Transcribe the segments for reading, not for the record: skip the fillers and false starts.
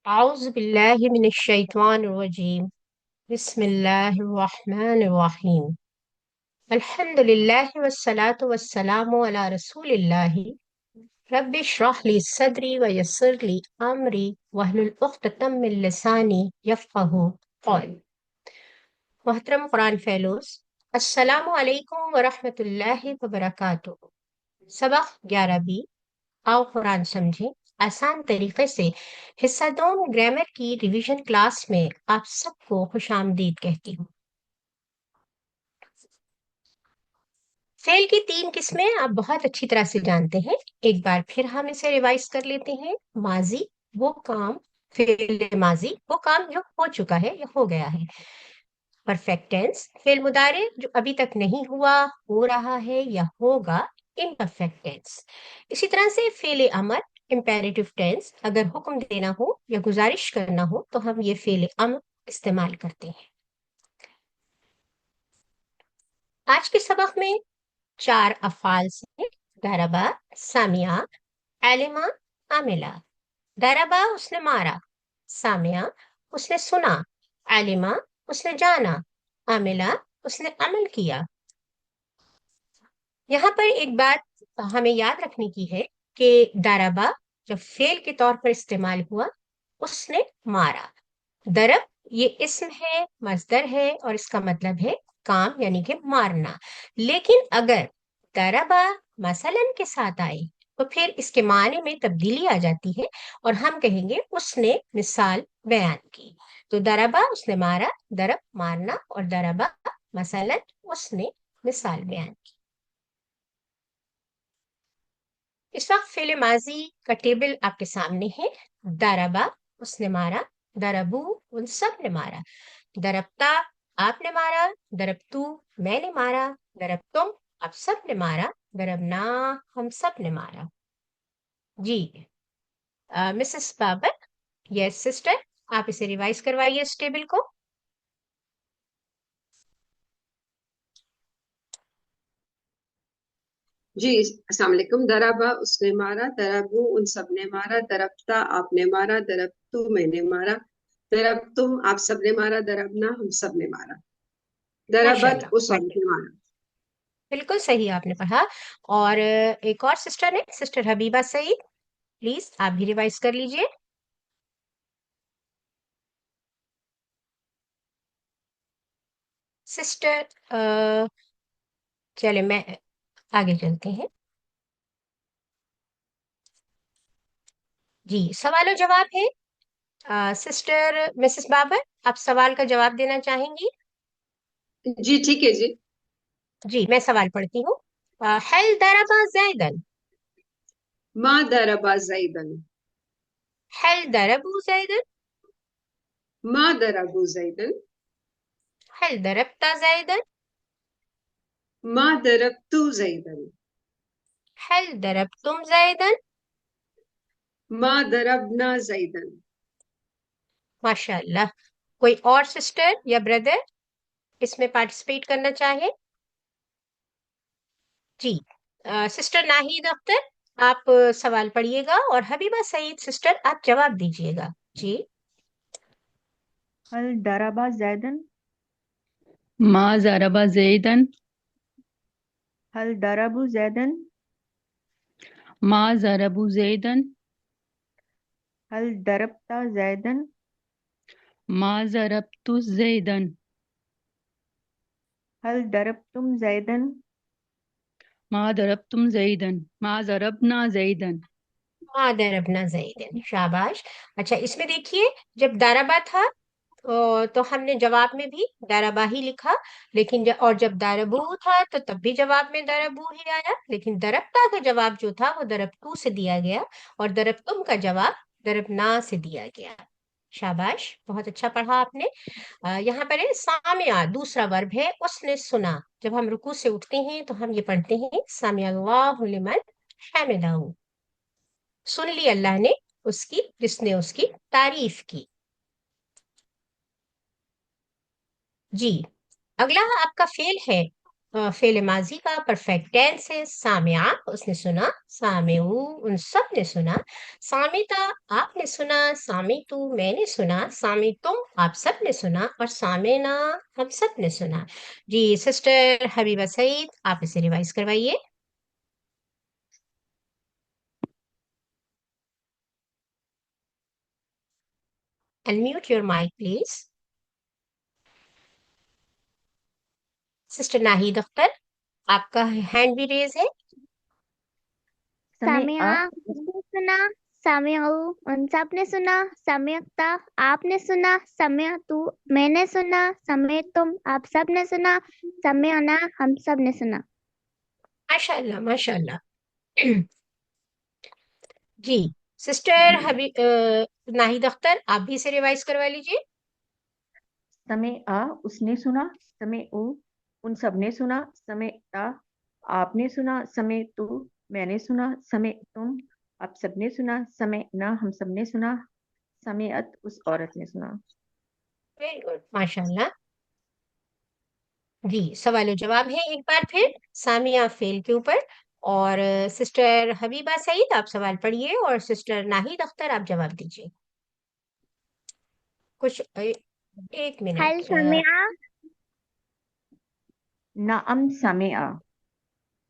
أعوذ بالله من الشيطان الرجيم. بسم الله الرحمن الرحيم. الحمد لله والصلاة والسلام على رسول الله. رب اشرح لي صدري ويسر لي أمري واحلل عقدة من لساني يفقهوا قولي. محترم قرآن فیلوز، السلام علیکم ورحمۃ اللہ وبرکاتہ۔ سبق 11 آؤ قرآن سمجھیں آسان طریقے سے۔ حصہ دوم گرامر کی ریویژن کلاس میں آپ سب کو خوش آمدید کہتی ہوں۔ فعل کی 3 قسمیں آپ بہت اچھی طرح سے جانتے ہیں، ایک بار پھر ہم اسے ریوائز کر لیتے ہیں۔ ماضی وہ کام، فعل ماضی وہ کام جو ہو چکا ہے یا ہو گیا ہے۔ پرفیکٹ ٹینس فعل مضارع جو ابھی تک نہیں ہوا، ہو رہا ہے یا ہوگا، امپرفیکٹ ٹینس۔ اسی طرح سے فعل امر امپیریٹو ٹینس، اگر حکم دینا ہو یا گزارش کرنا ہو تو ہم یہ فعل امر استعمال کرتے ہیں۔ آج کے سبق میں 4 افعال سے ضربا، سامعہ، علما، عاملہ۔ ضربا اس نے مارا، سامعہ اس نے سنا، علما اس نے جانا، عاملہ اس نے عمل کیا۔ یہاں پر ایک بات ہمیں یاد رکھنے کی ہے کہ ضربا جب فعل کے طور پر استعمال ہوا، اس نے مارا۔ ضرب یہ اسم ہے، مصدر ہے، اور اس کا مطلب ہے کام یعنی کہ مارنا۔ لیکن اگر ضربا مثلاً کے ساتھ آئے تو پھر اس کے معنی میں تبدیلی آ جاتی ہے اور ہم کہیں گے اس نے مثال بیان کی۔ تو ضربا اس نے مارا، ضرب مارنا، اور ضربا مثلاً اس نے مثال بیان کی۔ اس وقت فعل ماضی کا ٹیبل آپ کے سامنے ہے۔ ضربا اس نے مارا، ضربو ان سب نے مارا، ضربتا آپ نے مارا، ضربتو میں نے مارا، ضربتم آپ سب نے مارا، ضربنا ہم سب نے مارا۔ جی مسز بابر، یس سسٹر، آپ اسے ریوائز کروائیے اس ٹیبل کو۔ جی السلام علیکم۔ دربا اس نے مارا، دربو ان سب نے مارا، دربتا آپ نے مارا، دربتو میں نے مارا، دربتم آپ سب نے مارا، دربنا ہم سب نے مارا، ماشاء دربت اللہ، اس عورت نے مارا۔ بالکل صحیح آپ نے پڑھا۔ اور ایک اور سسٹر ہے، سسٹر حبیبہ سعید، پلیز آپ بھی ریوائز کر لیجئے۔ سسٹر چلے میں آگے چلتے ہیں۔ جی سوال و جواب ہے۔ سسٹر مسز بابر، آپ سوال کا جواب دینا چاہیں گی؟ جی ٹھیک ہے جی۔ جی میں سوال پڑھتی ہوں۔ هل ضرب زیدن؟ ما دربا زیدن، هل ضربوا زیدن؟ ما دربو زیدن، هل ضربت زیدن؟ ما دربتو زیدن، هل ضربتم زیدن؟ ما دربنا زیدن۔ ماشاء اللہ۔ کوئی اور سسٹر یا بردر اس میں پارٹیسپیٹ کرنا چاہے؟ جی سسٹر ناہید اختر، آپ سوال پڑھیے گا، اور حبیبہ سعید سسٹر آپ جواب دیجیے گا۔ جی هل ضرب زيدا؟ ما ضرب زيدا. هل ضربوا زيدا؟ ما ضربوا زيدا. هل ضربت زيدا؟ ما ضربت زيدا. هل ضربتم زيدا؟ ما ضربتم زيدا. ما ضربنا زيدا. ضربنا زیدن، شاباش۔ اچھا اس میں دیکھیے، جب ضربا تھا تو ہم نے جواب میں بھی ضربا ہی لکھا، لیکن اور جب ضربو تھا تو تب بھی جواب میں ضربو ہی آیا، لیکن ضربتا کا جواب جو تھا وہ ضربتو سے دیا گیا، اور ضربتم کا جواب ضربنا سے دیا گیا۔ شاباش، بہت اچھا پڑھا آپ نے۔ یہاں پر ہے سامعہ، دوسرا ورب ہے، اس نے سنا۔ جب ہم رکوع سے اٹھتے ہیں تو ہم یہ پڑھتے ہیں سمع اللہ لمن حمدہ، سن لی اللہ نے اس کی جس نے اس کی تعریف کی۔ جی اگلا آپ کا فعل ہے फेल माजी का परफेक्ट टेंस है। सामिया उसने सुना, सामेऊ उन सब ने सुना, सामिता आपने सुना, सामितु मैंने सुना, सामितुम आप सब ने सुना, और सामेना हम सब ने सुना। जी सिस्टर हबीबा सईद, आप इसे रिवाइज करवाइए। Unmute your mic please. Sister Nahid Akhtar, आपका हैंड भी रेज है। समिअ सामिया उसने सुना, सामिउ उन सब ने सुना, समिअता आपने सुना, समिअतु मैंने सुना, समिअतुम आप सब ने सुना, समिअना हम सब ने सुना। माशाल्लाह माशाल्लाह। जी सिस्टर नाहिद अख्तर, आप भी इसे रिवाइज करवा लीजिए। समिअ उसने सुना, समिउ उन सब ने सुना, समिअता आपने सुना, समिअतु मैंने सुना, समिअतुम आप सब ने सुना, समिअना हम सब ने सुना, समिअत उस औरत ने सुना। वेरी गुड माशाल्लाह। जी सवाल जवाब है एक बार फिर सामिया फेल के ऊपर। और सिस्टर हबीबा सईद आप सवाल पढ़िए और सिस्टर नाहिद अख्तर आप जवाब दीजिए। कुछ एक हल मिनट। सामिया, नअम समिअ,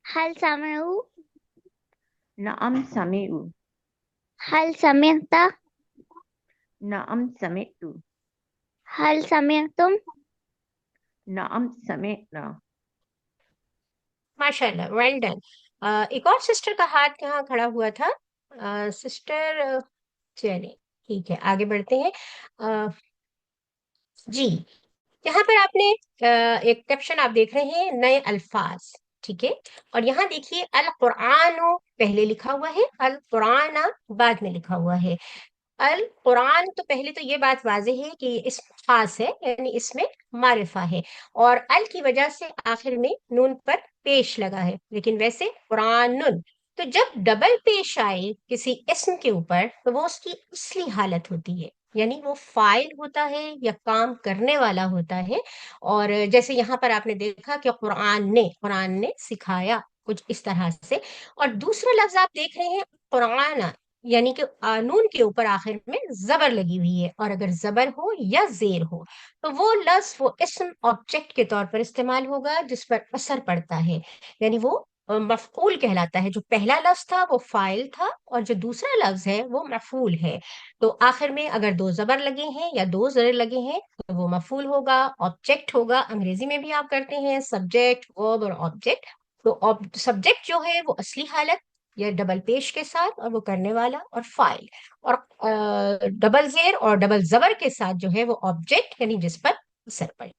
हल सामिउ, नअम समिउ, हल समिअता, नअम समिअतु, हल समिअतुम, नअम समिअना। माशाल्लाह वेल डन। एक और सिस्टर का हाथ यहाँ खड़ा हुआ था। सिस्टर चलिए ठीक है आगे बढ़ते हैं। अ, जी यहाँ पर आपने एक कैप्शन आप देख रहे हैं नए अल्फाज, ठीक है। और यहाँ देखिए अल कुरान पहले लिखा हुआ है, अल कुरान बाद में लिखा हुआ है। अल कुरान तो पहले तो ये बात वाज़ेह है कि इसम खास है, यानी इसमें मारिफा है, और अल की वजह से आखिर में नून पर पेश लगा है। लेकिन वैसे कुरानुन, तो जब डबल पेश आए किसी इसम के ऊपर तो वो उसकी असली हालत होती है, यानी वो फाइल होता है या काम करने वाला होता है। और जैसे यहाँ पर आपने देखा कि कुरान ने सिखाया, कुछ इस तरह से। और दूसरा लफ्ज आप देख रहे हैं कुरान, यानी कि नून के ऊपर आखिर में जबर लगी हुई है, और अगर जबर हो या जेर हो तो वो लफ्ज वो इस्म ऑब्जेक्ट के तौर पर इस्तेमाल होगा जिस पर असर पड़ता है, यानी वो मफऊल कहलाता है। जो पहला लफ्ज था वो फाइल था, और जो दूसरा लफ्ज है वो मफूल है। तो आखिर में अगर दो जबर लगे हैं या दो जर लगे हैं तो वो मफूल होगा, ऑब्जेक्ट होगा। अंग्रेजी में भी आप करते हैं सब्जेक्ट वर्ब और ऑब्जेक्ट। तो सब्जेक्ट जो है वो असली हालत या डबल पेश के साथ, और वो करने वाला और फाइल, और डबल जेर और डबल जबर के साथ जो है वो ऑब्जेक्ट, यानी जिस पर असर पड़े।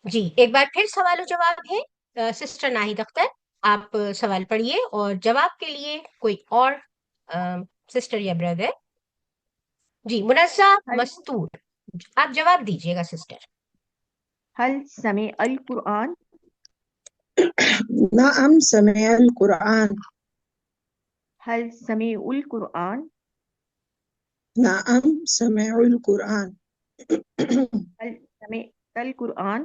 जी एक बार फिर सवाल जवाब है। सिस्टर नाहिद अख्तर, आप सवाल पढ़िए और जवाब के लिए कोई और सिस्टर या ब्रदर। जी मुनस्सा हल मस्तूर, आप जवाब दीजिएगा सिस्टर। हल समिअ अल कुरआन, नअम समिअल कुरआन, हल समिउल कुरआन, नअम समिउल कुरआन, हल समिअतल कुरआन,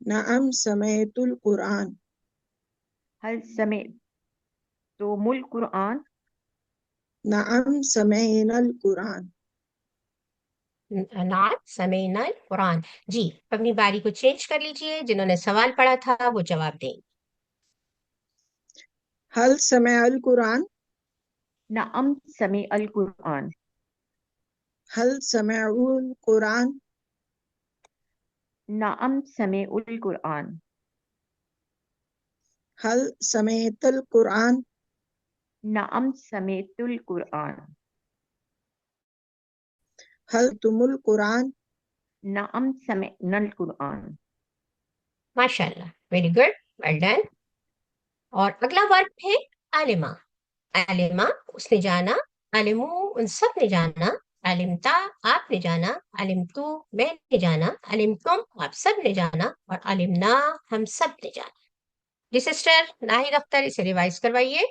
नअम समिअतुल कुरआन, हल समिअतुमुल कुरआन, नअम समिअनल कुरआन। नाम समीना कुरान। जी अपनी बारी को चेंज कर लीजिए, जिन्होंने सवाल पढ़ा था वो जवाब दें। हल समिअल कुरआन, नअम समिअल कुरआन, हल समिउल कुरआन, नअम समिउल कुरआन, हल समिअतल कुरआन, नअम समिअतुल कुरआन, हल तुमुल कुरआन, नअम समिअनल कुरआन। माशाल्लाह वेरी गुड, वेल डन। और अगला वर्ब है आलिमा। आलिमा उसने जाना, आलिमू उन सब ने जाना, आलिमता आपने जाना, आलिमतु मैंने जाना, आलिमतुम आप सब ने जाना, और आलिमना हम सब ने जाना। जी सिस्टर नाहिद अख्तर, इसे रिवाइज करवाइए।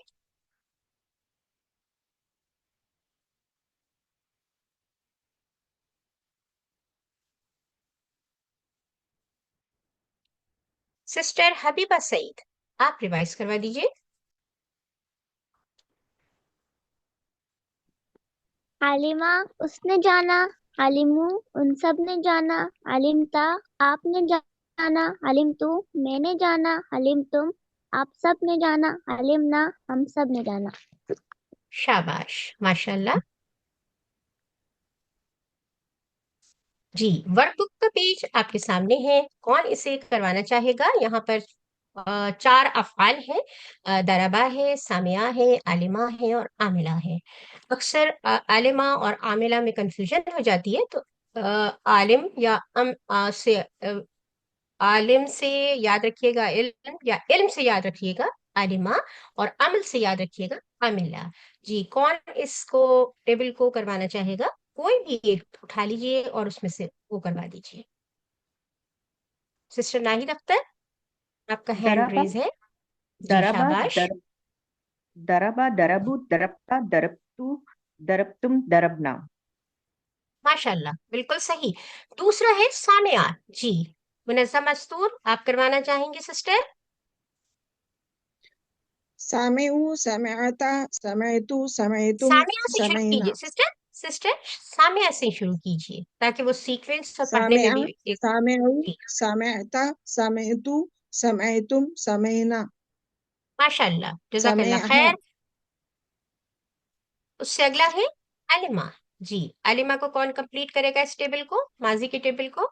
सिस्टर हबीबा सईद, आप रिवाइज करवा दीजिए। आलिमा उसने जाना, आलिमू उन सब ने जाना, आलिमता आपने जाना, आलिम तू मैंने जाना, आलिम तुम आप सब ने जाना, आलिमना हम सब ने जाना। शाबाश, माशाल्लाह। जी, वर्कबुक का पेज आपके सामने है, कौन इसे करवाना चाहेगा? यहाँ पर 4 अफ़आल है, दरबा है, सामिया है, आलिमा है और आमिला है। अक्सर आलिमा और आमिला में कंफ्यूजन हो जाती है, तो आलिम या आलिम से याद रखिएगा इल्म, या इल्म से याद रखिएगा आलिमा, और अमल से याद रखिएगा आमिला। जी, कौन इसको टेबल को करवाना चाहेगा? कोई भी एक उठा लीजिए और उसमें से वो करवा दीजिए। सिस्टर नाहिद अख्तर, आपका हैंड दराबा रेज है। जी, दराबा शाबाश, दरबा दरबू दरबता दरबतू दरबतुम दरबना। माशाल्लाह, बिल्कुल सही। दूसरा है सामिया। जी, मुनज़्ज़म मस्तूर, आप करवाना चाहेंगे सिस्टर? सामेउ समेअता समेअतु समेअतुम सामिया से शुरू कीजिए समेअना। सिस्टर। सिस्टर सामिया से शुरू कीजिए ताकि वो सीक्वेंस और पढ़ने में सामेअ भी एक सामेउ ठीक। समेअता समेअतु समेअतुम समेअना। माशाल्लाह, जज़ाकल्लाह समेअना। खैर। उससे अगला है अलिमा। जी, अलिमा को कौन कंप्लीट करेगा इस टेबल को, माजी के टेबल को?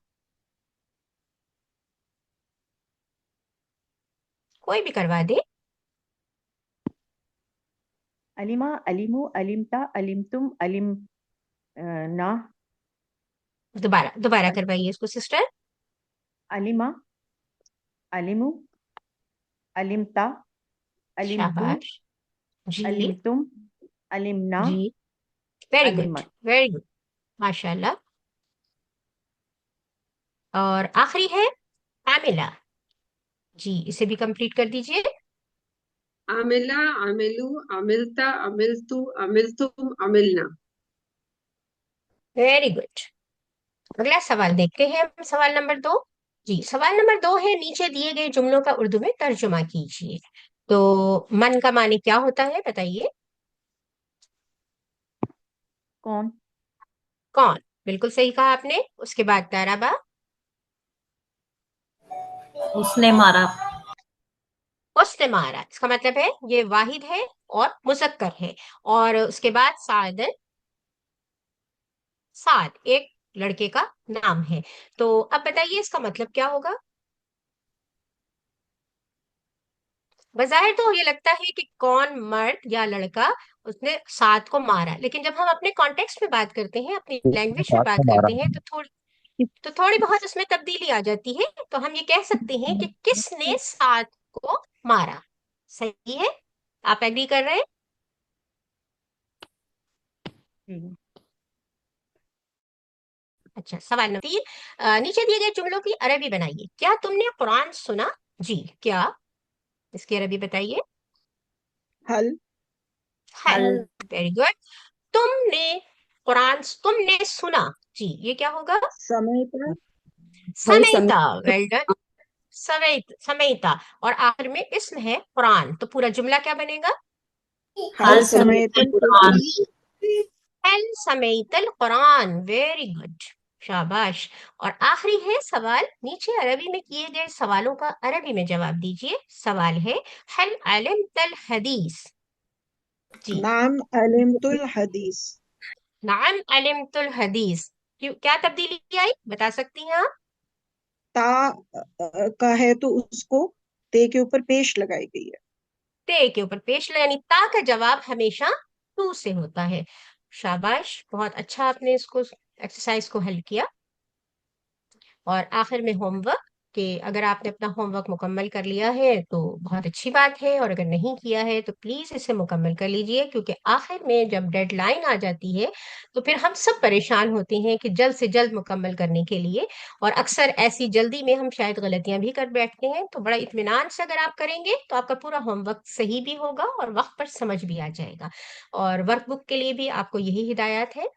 कोई भी करवा दे। अलिमा अलिमू अलिमता अलिमतुम अलिम ना। दोबारा दोबारा अल- करवाइए इसको सिस्टर। अलिमा अलिमू अलिमता अलिमतू शाबाश। जी अलिमतुम अलिमना जी, वेरी गुड, अलिमत। वेरी गुड, माशाल्लाह। और आखिरी है आमिला। जी, इसे भी कंप्लीट कर दीजिए। आमिला, आमिलू, आमिलता, आमिलतू, आमिलतुम, आमिलना। Very good. अगला सवाल देखते हैं हम, सवाल नंबर 2। जी, सवाल नंबर 2 है, नीचे दिए गए जुमलों का उर्दू में तर्जुमा कीजिए। तो मन का माने क्या होता है बताइए? कौन? कौन, बिल्कुल सही कहा आपने। उसके बाद ताराबा। उसने मारा। उसने मारा, इसका मतलब है ये वाहिद है और मुजक्कर है। और उसके बाद सादन, साद एक लड़के का नाम है। तो अब बताइए इसका मतलब क्या होगा? बज़ाहिर तो ये लगता है कि कौन मर्द या लड़का उसने साद को मारा, लेकिन जब हम अपने कॉन्टेक्स्ट में बात करते हैं, अपनी लैंग्वेज में साथ बात में मारा। करते हैं, तो थोड़ी बहुत उसमें तब्दीली आ जाती है। तो हम ये कह सकते हैं कि किसने साद को मारा। सही है? आप एग्री कर रहे हैं? ठीक। अच्छा, सवाल नंबर 3, नीचे दिए गए जुमलों की अरबी बनाइए। क्या तुमने कुरान सुना? जी, क्या, इसकी अरबी बताइए। हल हल, हल। Very good. तुमने कुरान, तुमने सुना। जी, ये क्या होगा? समेत हल समैता, समेत वेल डन। समैता। और आखिर में इस्म है कुरान, तो पूरा जुमला क्या बनेगा? हल हल समेत समेत कुरान। कुरान। हल समैतल कुरान, वेरी गुड, शाबाश। और आखिरी है सवाल, नीचे अरबी में किए गए सवालों का अरबी में जवाब दीजिए। सवाल है हल अलिमतल हदीस। जी, नाम अलिमतुल हदीस। नाम अलिमतुल हदीस। क्यों, क्या तब्दीली आई, बता सकती हैं आप? ता का है तो उसको ते के ऊपर पेश लगाई गई है। ते के ऊपर पेश, यानी ता का जवाब हमेशा तू से होता है। शाबाश, बहुत अच्छा आपने इसको एक्सरसाइज को हल किया। और आखिर में होमवर्क, कि अगर आपने अपना होमवर्क मुकम्मल कर लिया है तो बहुत अच्छी बात है, और अगर नहीं किया है तो प्लीज इसे मुकम्मल कर लीजिए, क्योंकि आखिर में जब डेडलाइन आ जाती है तो फिर हम सब परेशान होते हैं कि जल्द से जल्द मुकम्मल करने के लिए। और अक्सर ऐसी जल्दी में हम शायद गलतियां भी कर बैठते हैं। तो बड़ा इत्मीनान से अगर आप करेंगे तो आपका पूरा होमवर्क सही भी होगा और वक्त पर समझ भी आ जाएगा। और वर्कबुक के लिए भी आपको यही हिदायत है।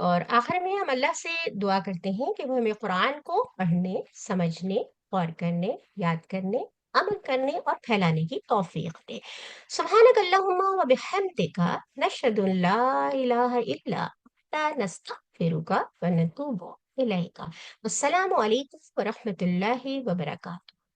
और आखिर में हम अल्लाह से दुआ करते हैं कि वो हमें कुरान को पढ़ने, समझने غور کرنے، یاد کرنے، عمل کرنے اور پھیلانے کی توفیق دے۔ سبحانک اللہم و بحمدک نشہد ان لا الہ الا انت نستغفرک و نتوب الیک۔ السلام علیکم ورحمۃ اللہ وبرکاتہ۔